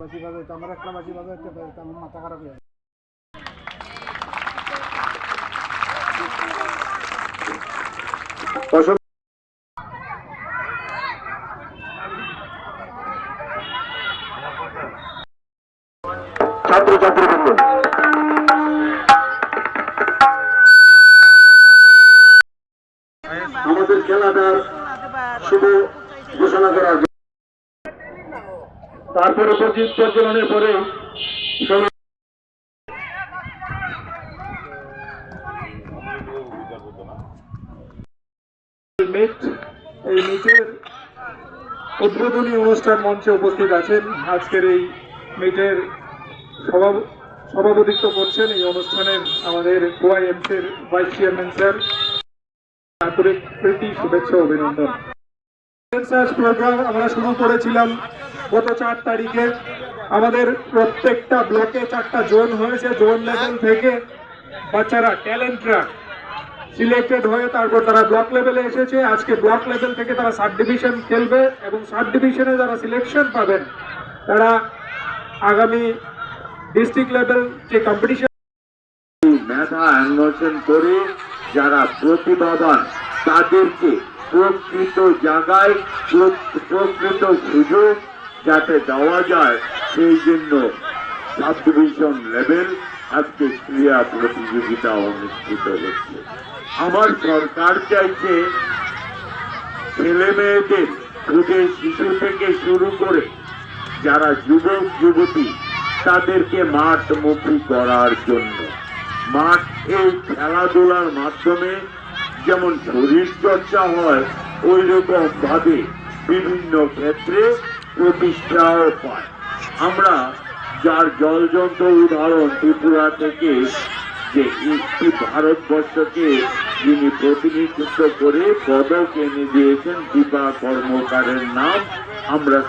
বাজি বাজাইতো, আমার একটা বাজি বাজাইতে পারতাম, আমার মাথা খারাপ হয়ে যায়। ছাত্রছাত্রী বৃন্দ, আমাদের খেলাটার শুভ ঘোষণা করার জন্য তারপরে প্রজ্বলনের পরে এই মিটের উদ্বোধনী অনুষ্ঠান মঞ্চে উপস্থিত আছেন। আজকের এই মিটের সভাপতিত্ব করছেন এই অনুষ্ঠানের আমাদের ওআইএমসির ভাইস চেয়ারম্যান স্যার। আন্তরিক প্রীতি, শুভেচ্ছা, অভিনন্দন। প্রোগ্রাম আমরা শুরু করেছিলাম গত 4 তারিখে। আমাদের প্রত্যেকটা ব্লকে 4টা জোন হয়েছে। জোন লেভেল থেকে বাচ্চারা, ট্যালেন্টরা সিলেক্টেড হয়ে তারপর তারা ব্লক লেভেলে এসেছে। আজকে ব্লক লেভেল থেকে তারা সাব ডিভিশন খেলবে এবং সাব ডিভিশনে যারা সিলেকশন পাবেন তারা আগামী ডিস্ট্রিক্ট লেভেল যে কম্পিটিশন মেধা অন্বেষণ করে যারা প্রতিভাবান তাদেরকে প্রকৃত জায়গায় প্রকৃত সুযোগ যাতে দেওয়া যায় সেই জন্য সাব ডিভিশন লেভেল আজকে ক্রীড়া প্রতিযোগিতা অনুষ্ঠিত হচ্ছে। আমার সরকার চাইছে ছেলে মেয়েদের ছোটের শিশু থেকে শুরু করে যারা যুবক যুবতী তাদেরকে মাঠমুখী করার জন্য। মাঠ এই খেলাধুলার মাধ্যমে যেমন শরীর চর্চা হয় ওই রকম ভাবে বিভিন্ন ক্ষেত্রে প্রতিষ্ঠাও পায়। আমরা যার জলজন্ত উদাহরণ ত্রিপুরা থেকে যে একটি ভারতবর্ষকে যিনি প্রতিনিধিত্ব করে পদক এনে দিয়েছেন দীপা কর্মকারের নাম আমরা